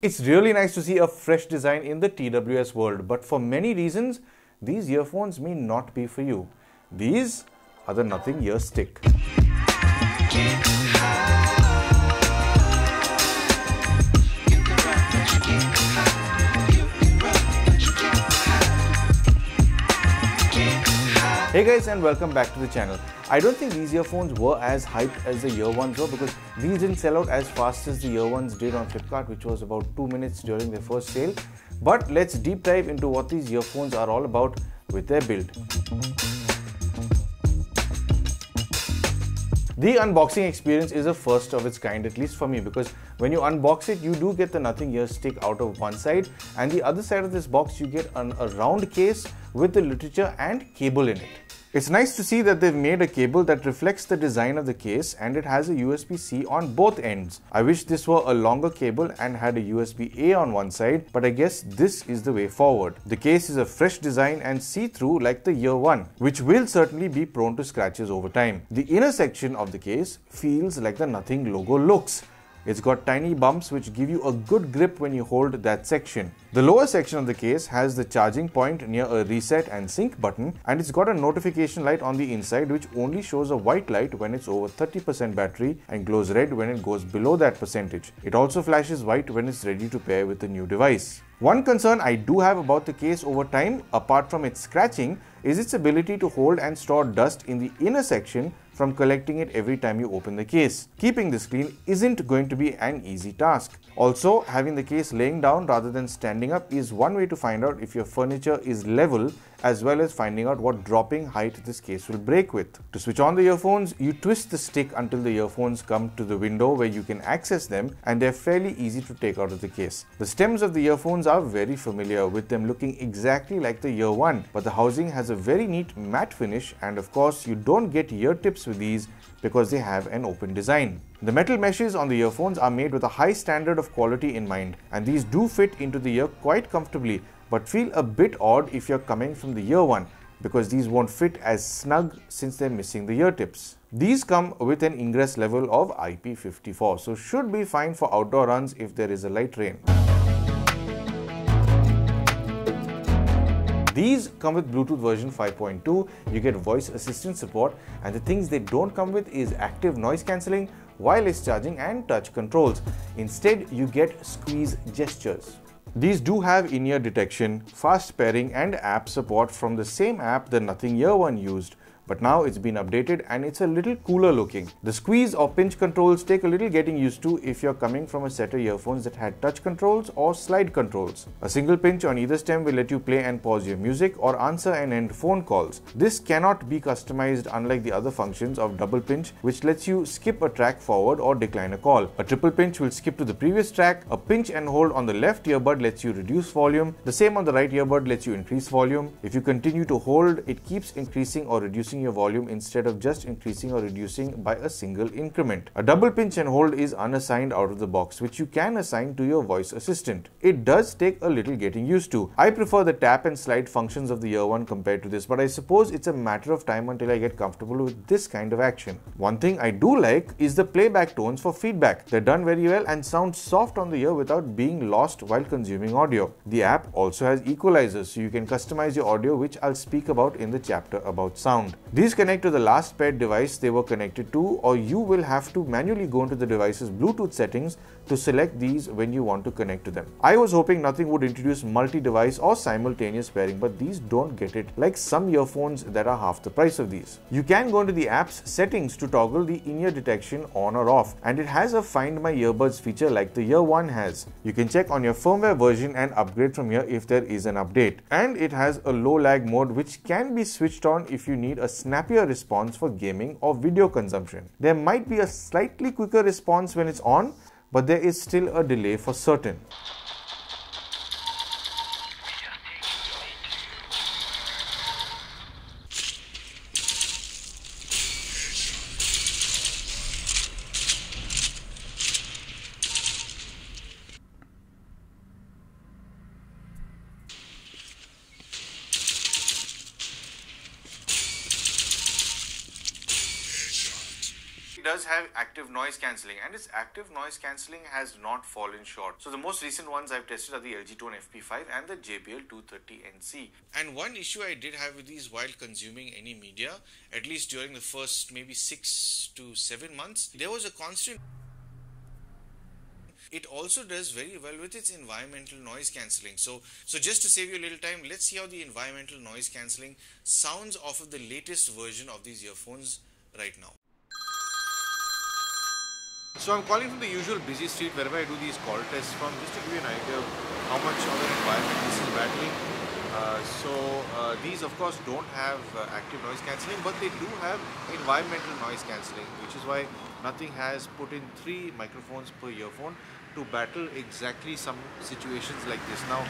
It's really nice to see a fresh design in the TWS world, but for many reasons, these earphones may not be for you. These are the nothing ear stick. Hey guys, and welcome back to the channel. I don't think these earphones were as hyped as the ear ones were because these didn't sell out as fast as the ear ones did on Flipkart, which was about 2 minutes during their first sale. But let's deep dive into what these earphones are all about with their build. The unboxing experience is a first of its kind, at least for me, because when you unbox it, you do get the nothing ear stick out of one side, and the other side of this box you get a round case with the literature and cable in it. It's nice to see that they've made a cable that reflects the design of the case, and it has a USB-C on both ends. I wish this were a longer cable and had a USB-A on one side, but I guess this is the way forward. The case is a fresh design and see-through like the ear one, which will certainly be prone to scratches over time. The inner section of the case feels like the Nothing logo looks. It's got tiny bumps which give you a good grip when you hold that section. The lower section of the case has the charging point near a reset and sync button, and it's got a notification light on the inside which only shows a white light when it's over 30% battery and glows red when it goes below that percentage. It also flashes white when it's ready to pair with a new device. One concern I do have about the case over time, apart from its scratching, is its ability to hold and store dust in the inner section from collecting it every time you open the case. Keeping this clean isn't going to be an easy task. Also, having the case laying down rather than standing up is one way to find out if your furniture is level, as well as finding out what dropping height this case will break with. To switch on the earphones, you twist the stick until the earphones come to the window where you can access them, and they're fairly easy to take out of the case. The stems of the earphones are very familiar, with them looking exactly like the ear one, but the housing has a very neat matte finish, and of course you don't get ear tips with these because they have an open design. The metal meshes on the earphones are made with a high standard of quality in mind, and these do fit into the ear quite comfortably, but feel a bit odd if you're coming from the ear one, because these won't fit as snug since they're missing the ear tips. These come with an ingress level of IP54, so should be fine for outdoor runs if there is a light rain. These come with Bluetooth version 5.2, you get voice assistant support, and the things they don't come with is active noise cancelling, wireless charging and touch controls. Instead, you get squeeze gestures. These do have in-ear detection, fast pairing and app support from the same app the Nothing Ear one used, but now it's been updated and it's a little cooler looking. The squeeze or pinch controls take a little getting used to if you're coming from a set of earphones that had touch controls or slide controls. A single pinch on either stem will let you play and pause your music or answer and end phone calls. This cannot be customized, unlike the other functions of double pinch, which lets you skip a track forward or decline a call. A triple pinch will skip to the previous track. A pinch and hold on the left earbud lets you reduce volume. The same on the right earbud lets you increase volume. If you continue to hold, it keeps increasing or reducing your volume instead of just increasing or reducing by a single increment. A double pinch and hold is unassigned out of the box, which you can assign to your voice assistant. It does take a little getting used to. I prefer the tap and slide functions of the ear one compared to this, but I suppose it's a matter of time until I get comfortable with this kind of action. One thing I do like is the playback tones for feedback. They're done very well and sound soft on the ear without being lost while consuming audio. The app also has equalizers, so you can customize your audio, which I'll speak about in the chapter about sound. These connect to the last paired device they were connected to, or you will have to manually go into the device's Bluetooth settings to select these when you want to connect to them. I was hoping Nothing would introduce multi-device or simultaneous pairing, but these don't get it, like some earphones that are half the price of these. You can go into the app's settings to toggle the in-ear detection on or off, and it has a Find My Earbuds feature like the ear one has. You can check on your firmware version and upgrade from here if there is an update. And it has a low lag mode which can be switched on if you need a snappier response for gaming or video consumption. There might be a slightly quicker response when it's on, but there is still a delay for certain. does have active noise cancelling, and its active noise cancelling has not fallen short. So the most recent ones I've tested are the LG Tone FP5 and the JBL 230NC. And one issue I did have with these while consuming any media, at least during the first maybe 6 to 7 months, there was a constant. It also does very well with its environmental noise cancelling. So just to save you a little time, let's see how the environmental noise cancelling sounds off of the latest version of these earphones right now. So I'm calling from the usual busy street wherever I do these call tests from, just to give you an idea of how much of an environment this is battling. These of course don't have active noise cancelling, but they do have environmental noise cancelling, which is why Nothing has put in 3 microphones per earphone to battle exactly some situations like this. Now,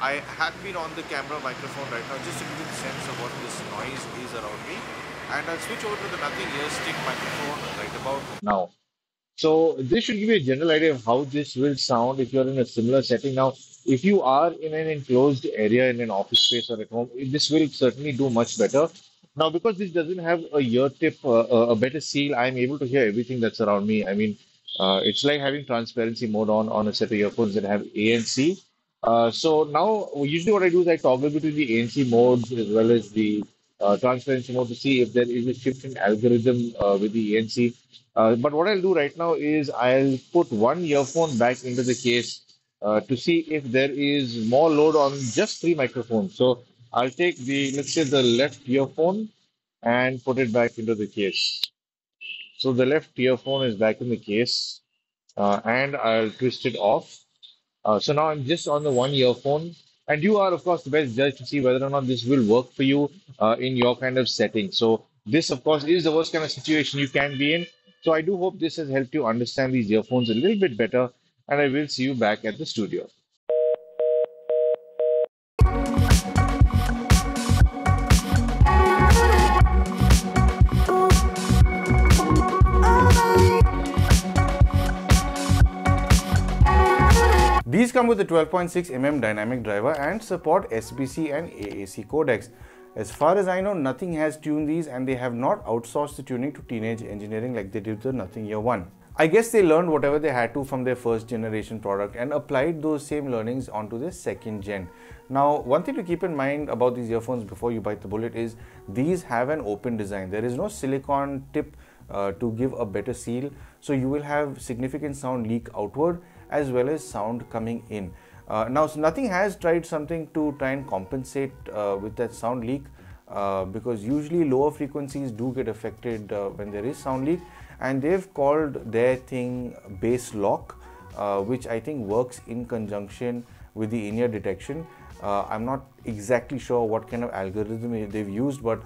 I have been on the camera microphone right now just to give you the sense of what this noise is around me, and I'll switch over to the Nothing ear stick microphone right about now. So this should give you a general idea of how this will sound if you're in a similar setting. Now, if you are in an enclosed area in an office space or at home, this will certainly do much better. Now, because this doesn't have a ear tip, a better seal, I'm able to hear everything that's around me. I mean, it's like having transparency mode on a set of earphones that have ANC. So now, usually what I do is I toggle between the ANC modes as well as the transparency mode to see if there is a shift in algorithm with the ANC. But what I'll do right now is I'll put one earphone back into the case to see if there is more load on just 3 microphones. So I'll take let's say the left earphone and put it back into the case. So the left earphone is back in the case and I'll twist it off. So now I'm just on the one earphone, and you are, of course, the best judge to see whether or not this will work for you in your kind of setting. So this, of course, is the worst kind of situation you can be in. So I do hope this has helped you understand these earphones a little bit better, and I will see you back at the studio. These come with a 12.6mm dynamic driver and support SBC and AAC codecs. As far as I know, Nothing has tuned these, and they have not outsourced the tuning to Teenage Engineering like they did with the Nothing Ear 1. I guess they learned whatever they had to from their first generation product and applied those same learnings onto their second gen. Now, one thing to keep in mind about these earphones before you bite the bullet is these have an open design. There is no silicone tip to give a better seal, so you will have significant sound leak outward as well as sound coming in. Now, Nothing has tried something to try and compensate with that sound leak because usually lower frequencies do get affected when there is sound leak, and they've called their thing bass lock, which I think works in conjunction with the in-ear detection. I'm not exactly sure what kind of algorithm they've used, but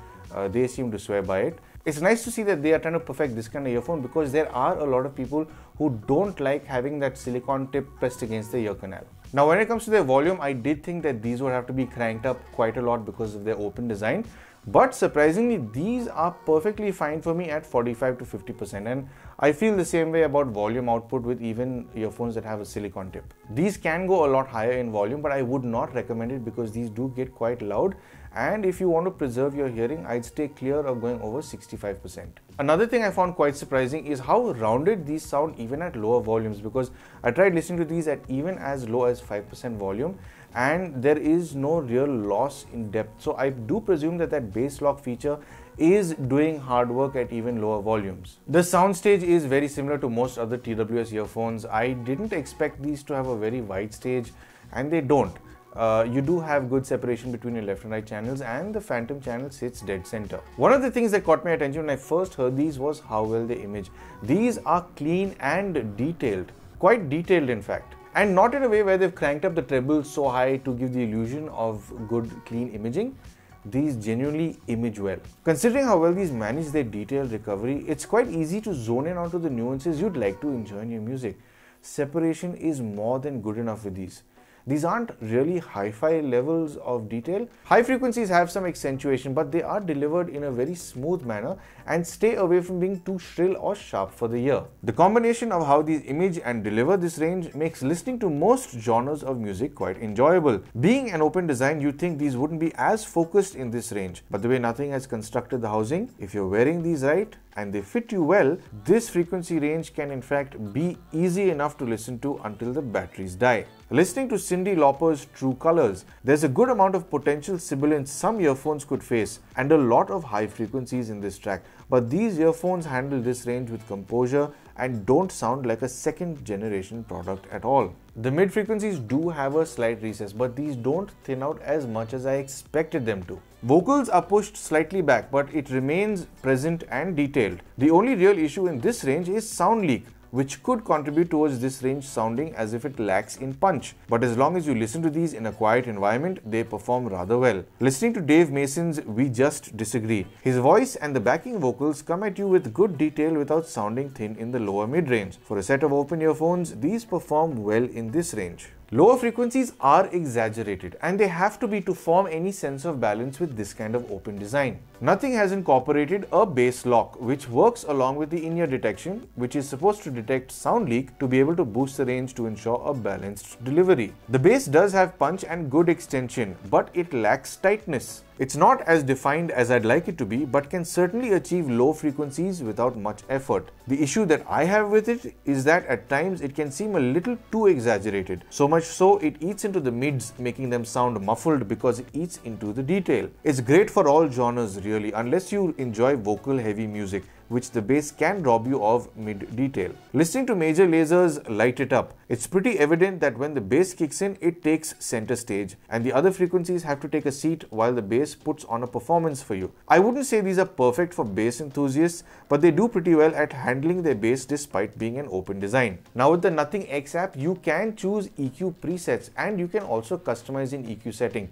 they seem to swear by it. It's nice to see that they are trying to perfect this kind of earphone because there are a lot of people who don't like having that silicone tip pressed against the ear canal. Now, when it comes to their volume, I did think that these would have to be cranked up quite a lot because of their open design. But surprisingly, these are perfectly fine for me at 45 to 50%, and I feel the same way about volume output with even earphones that have a silicone tip. These can go a lot higher in volume, but I would not recommend it because these do get quite loud, and if you want to preserve your hearing, I'd stay clear of going over 65%. Another thing I found quite surprising is how rounded these sound even at lower volumes, because I tried listening to these at even as low as 5% volume, and there is no real loss in depth. So I do presume that that bass lock feature is doing hard work at even lower volumes. The soundstage is very similar to most other TWS earphones. I didn't expect these to have a very wide stage, and they don't. You do have good separation between your left and right channels, and the phantom channel sits dead center. One of the things that caught my attention when I first heard these was how well they image. These are clean and detailed, quite detailed in fact. And not in a way where they've cranked up the treble so high to give the illusion of good, clean imaging. These genuinely image well. Considering how well these manage their detailed recovery, it's quite easy to zone in onto the nuances you'd like to enjoy in your music. Separation is more than good enough with these. These aren't really hi-fi levels of detail. High frequencies have some accentuation, but they are delivered in a very smooth manner and stay away from being too shrill or sharp for the ear. The combination of how these image and deliver this range makes listening to most genres of music quite enjoyable. Being an open design, you'd think these wouldn't be as focused in this range, but the way Nothing has constructed the housing, if you're wearing these right, and they fit you well, this frequency range can in fact be easy enough to listen to until the batteries die. Listening to Cyndi Lauper's True Colors, there's a good amount of potential sibilance some earphones could face and a lot of high frequencies in this track, but these earphones handle this range with composure and don't sound like a second generation product at all. The mid frequencies do have a slight recess, but these don't thin out as much as I expected them to. Vocals are pushed slightly back, but it remains present and detailed. The only real issue in this range is sound leak, which could contribute towards this range sounding as if it lacks in punch. But as long as you listen to these in a quiet environment, they perform rather well. Listening to Dave Mason's We Just Disagree, his voice and the backing vocals come at you with good detail without sounding thin in the lower mid-range. For a set of open earphones, these perform well in this range. Lower frequencies are exaggerated and they have to be to form any sense of balance with this kind of open design. Nothing has incorporated a bass lock, which works along with the in-ear detection, which is supposed to detect sound leak to be able to boost the range to ensure a balanced delivery. The bass does have punch and good extension, but it lacks tightness. It's not as defined as I'd like it to be, but can certainly achieve low frequencies without much effort. The issue that I have with it is that at times it can seem a little too exaggerated. So much so it eats into the mids, making them sound muffled because it eats into the detail. It's great for all genres really, unless you enjoy vocal heavy music, which the bass can rob you of mid-detail. Listening to Major Laser's Light It Up, it's pretty evident that when the bass kicks in, it takes center stage and the other frequencies have to take a seat while the bass puts on a performance for you. I wouldn't say these are perfect for bass enthusiasts, but they do pretty well at handling their bass despite being an open design. Now with the Nothing X app, you can choose EQ presets and you can also customize in EQ setting.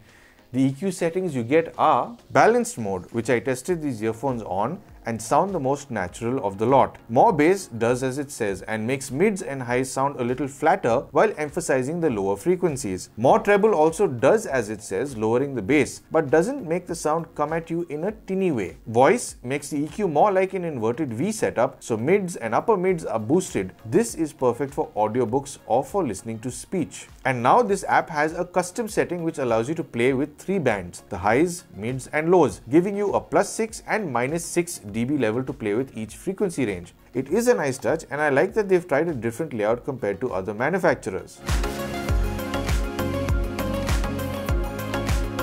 The EQ settings you get are balanced mode, which I tested these earphones on and sound the most natural of the lot. More bass does as it says and makes mids and highs sound a little flatter while emphasizing the lower frequencies. More treble also does as it says, lowering the bass, but doesn't make the sound come at you in a tinny way. Voice makes the EQ more like an inverted V setup, so mids and upper mids are boosted. This is perfect for audiobooks or for listening to speech. And now this app has a custom setting which allows you to play with 3 bands, the highs, mids and lows, giving you a +6 and -6 dB level to play with each frequency range. It is a nice touch and I like that they've tried a different layout compared to other manufacturers.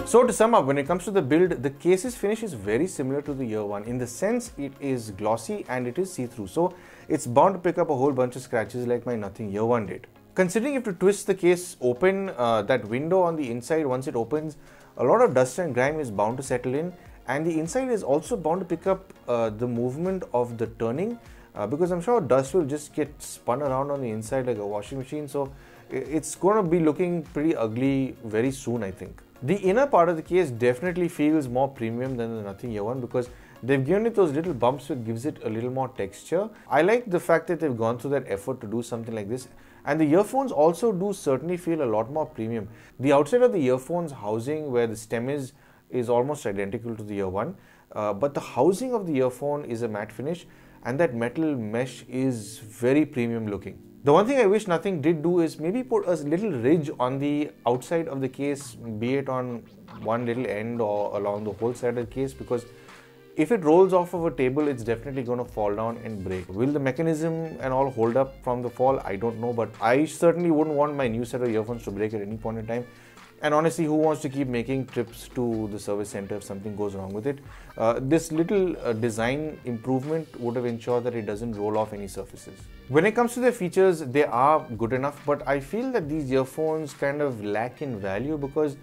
So to sum up, when it comes to the build, the case's finish is very similar to the Ear One in the sense it is glossy and it is see-through, so it's bound to pick up a whole bunch of scratches like my Nothing Ear One did. Considering you have to twist the case open, that window on the inside, once it opens, a lot of dust and grime is bound to settle in, and the inside is also bound to pick up the movement of the turning, because I'm sure dust will just get spun around on the inside like a washing machine, so it's going to be looking pretty ugly very soon, I think. The inner part of the case definitely feels more premium than the Nothing Ear One because they've given it those little bumps which gives it a little more texture. I like the fact that they've gone through that effort to do something like this. And the earphones also do certainly feel a lot more premium. The outside of the earphones housing where the stem is almost identical to the Ear One, but the housing of the earphone is a matte finish and that metal mesh is very premium looking. The one thing I wish Nothing did do is maybe put a little ridge on the outside of the case, be it on one little end or along the whole side of the case, because if it rolls off of a table, it's definitely going to fall down and break. Will the mechanism and all hold up from the fall? I don't know, but I certainly wouldn't want my new set of earphones to break at any point in time. And honestly, who wants to keep making trips to the service center if something goes wrong with it? This little design improvement would have ensured that it doesn't roll off any surfaces. When it comes to their features, they are good enough, but I feel that these earphones kind of lack in value because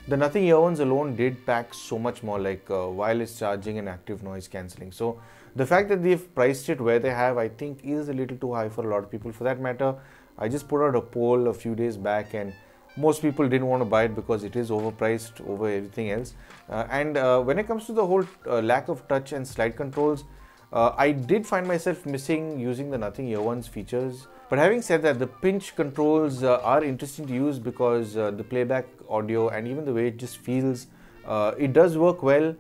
the Nothing Ear Ones alone did pack so much more, like wireless charging and active noise cancelling. So the fact that they've priced it where they have, I think is a little too high for a lot of people. For that matter, I just put out a poll a few days back and most people didn't want to buy it because it is overpriced over everything else. When it comes to the whole lack of touch and slide controls, I did find myself missing using the Nothing Ear One's features. But having said that, the pinch controls are interesting to use because the playback audio and even the way it just feels, it does work well.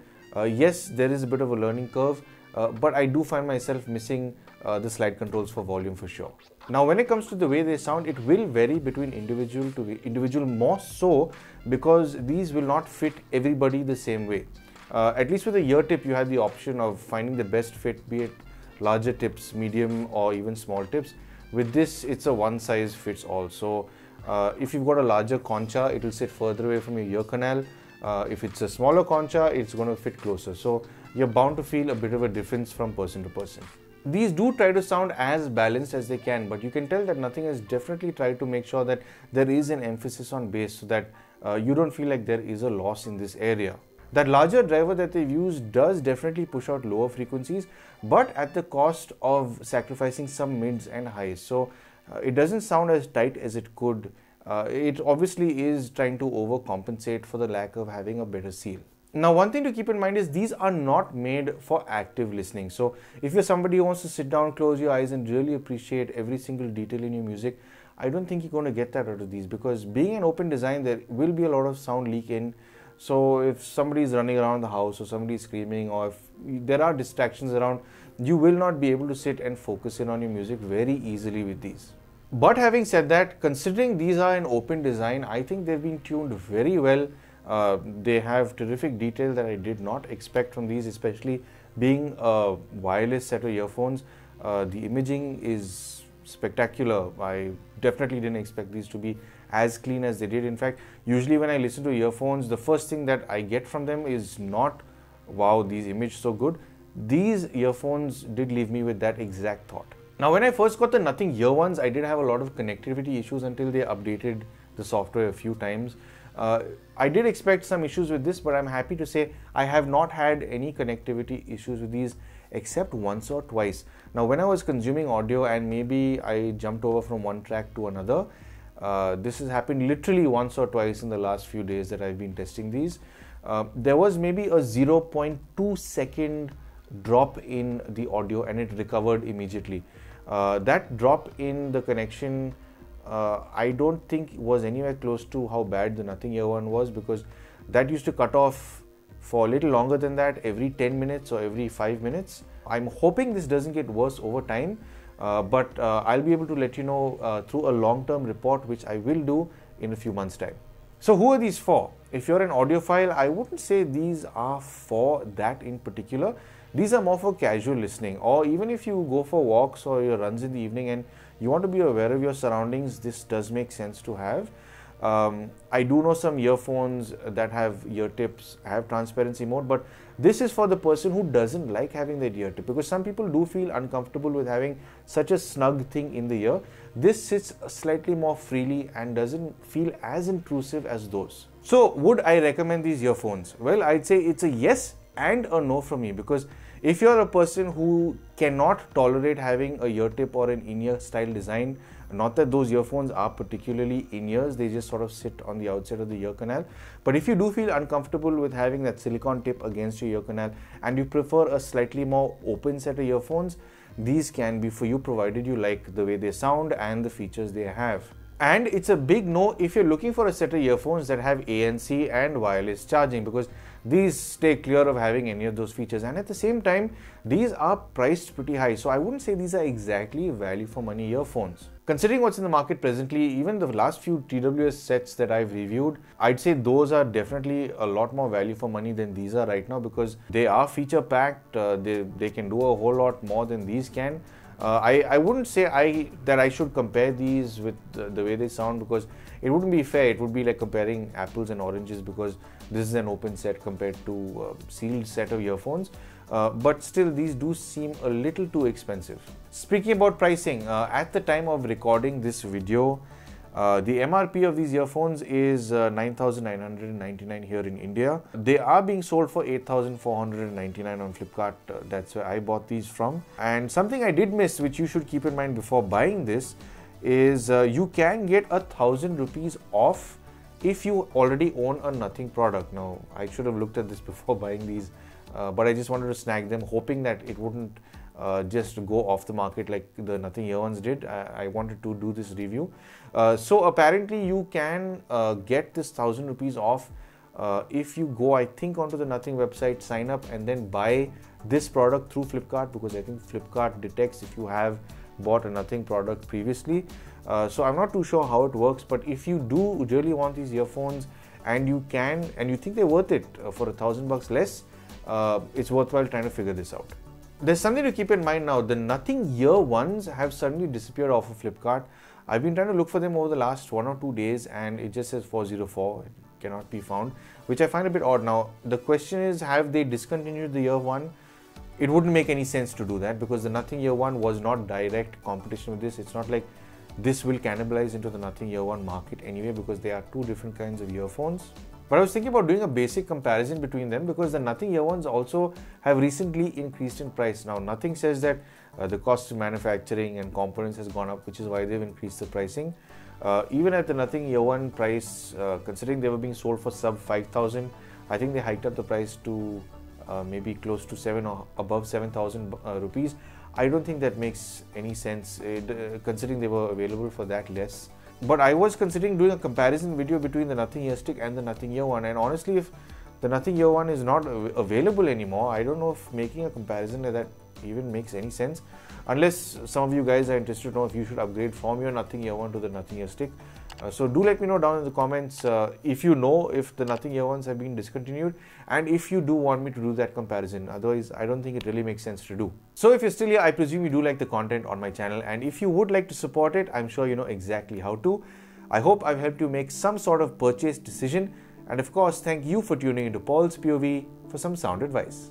Yes, there is a bit of a learning curve, but I do find myself missing the slide controls for volume for sure. Now, when it comes to the way they sound, it will vary between individual to individual, more so because these will not fit everybody the same way. At least with the ear tip, you have the option of finding the best fit, be it larger tips, medium or even small tips. With this, it's a one size fits all. So if you've got a larger concha, it will sit further away from your ear canal. If it's a smaller concha, it's going to fit closer. So you're bound to feel a bit of a difference from person to person. These do try to sound as balanced as they can, but you can tell that Nothing has definitely tried to make sure that there is an emphasis on bass so that you don't feel like there is a loss in this area. That larger driver that they've used does definitely push out lower frequencies, but at the cost of sacrificing some mids and highs. So it doesn't sound as tight as it could. It obviously is trying to overcompensate for the lack of having a better seal. Now, one thing to keep in mind is these are not made for active listening. So if you're somebody who wants to sit down, close your eyes and really appreciate every single detail in your music, I don't think you're going to get that out of these, because being an open design, there will be a lot of sound leak in. So if somebody is running around the house or somebody is screaming, or if there are distractions around, you will not be able to sit and focus in on your music very easily with these. But having said that, considering these are an open design, I think they've been tuned very well. They have terrific detail that I did not expect from these, especially being a wireless set of earphones. The imaging is spectacular. I definitely didn't expect these to be as clean as they did. In fact, usually when I listen to earphones, the first thing that I get from them is not, wow, these image so good. These earphones did leave me with that exact thought. Now, when I first got the Nothing Ear ones, I did have a lot of connectivity issues until they updated the software a few times. I did expect some issues with this, but I'm happy to say I have not had any connectivity issues with these except once or twice. Now, when I was consuming audio and maybe I jumped over from one track to another, this has happened literally once or twice in the last few days that I've been testing these. There was maybe a 0.2 second drop in the audio and it recovered immediately. That drop in the connection I don't think was anywhere close to how bad the Nothing Ear one was, because that used to cut off for a little longer than that, every 10 minutes or every 5 minutes. I'm hoping this doesn't get worse over time, but I'll be able to let you know through a long-term report, which I will do in a few months' time. So who are these for? If you're an audiophile, I wouldn't say these are for that in particular. These are more for casual listening, or even if you go for walks or your runs in the evening and you want to be aware of your surroundings, this does make sense to have. I do know some earphones that have ear tips, have transparency mode, but this is for the person who doesn't like having that ear tip, because some people do feel uncomfortable with having such a snug thing in the ear. This sits slightly more freely and doesn't feel as intrusive as those. So would I recommend these earphones? Well, I'd say it's a yes and a no from me, because if you're a person who cannot tolerate having a ear tip or an in-ear style design, not that those earphones are particularly in-ears, they just sort of sit on the outside of the ear canal. But if you do feel uncomfortable with having that silicone tip against your ear canal and you prefer a slightly more open set of earphones, these can be for you, provided you like the way they sound and the features they have. And it's a big no if you're looking for a set of earphones that have ANC and wireless charging, because these stay clear of having any of those features, and at the same time these are priced pretty high, so I wouldn't say these are exactly value for money earphones. Considering what's in the market presently, even the last few TWS sets that I've reviewed, I'd say those are definitely a lot more value for money than these are right now, because they are feature packed, they can do a whole lot more than these can. I wouldn't say that I should compare these with the way they sound, because it wouldn't be fair. It would be like comparing apples and oranges, because this is an open set compared to a sealed set of earphones. But still, these do seem a little too expensive. Speaking about pricing, at the time of recording this video, the MRP of these earphones is 9,999 here in India. They are being sold for 8,499 on Flipkart. That's where I bought these from. And something I did miss, which you should keep in mind before buying this, is you can get 1,000 rupees off if you already own a Nothing product. Now, I should have looked at this before buying these, but I just wanted to snag them, hoping that it wouldn't just go off the market like the Nothing Ear ones did. I wanted to do this review. So apparently you can get this 1,000 rupees off if you go, I think, onto the Nothing website, sign up and then buy this product through Flipkart, because I think Flipkart detects if you have bought a Nothing product previously. So I'm not too sure how it works, but if you do really want these earphones and you think they're worth it for $1,000 less, it's worthwhile trying to figure this out. There's something to keep in mind now. The Nothing Ear Ones have suddenly disappeared off of Flipkart. I've been trying to look for them over the last 1 or 2 days and it just says 404. It cannot be found, which I find a bit odd. Now, the question is, have they discontinued the Ear One? It wouldn't make any sense to do that because the Nothing Ear One was not direct competition with this. It's not like this will cannibalize into the Nothing Ear One market anyway because they are two different kinds of earphones. But I was thinking about doing a basic comparison between them because the Nothing Ear Ones also have recently increased in price. Now, Nothing says that the cost of manufacturing and components has gone up, which is why they've increased the pricing. Even at the Nothing Ear One price, considering they were being sold for sub 5,000, I think they hiked up the price to maybe close to 7 or above 7,000 rupees. I don't think that makes any sense considering they were available for that less. But I was considering doing a comparison video between the Nothing Ear Stick and the Nothing Ear One, and honestly, if the Nothing Ear One is not available anymore, I don't know if making a comparison like that even makes any sense, unless some of you guys are interested to know if you should upgrade from your Nothing Ear One to the Nothing Ear Stick. So do let me know down in the comments if you know if the Nothing Ear Ones have been discontinued and if you do want me to do that comparison. Otherwise, I don't think it really makes sense to do. So if you're still here, I presume you do like the content on my channel, and if you would like to support it, I'm sure you know exactly how to. I hope I've helped you make some sort of purchase decision, and of course, thank you for tuning into Paul's POV for some sound advice.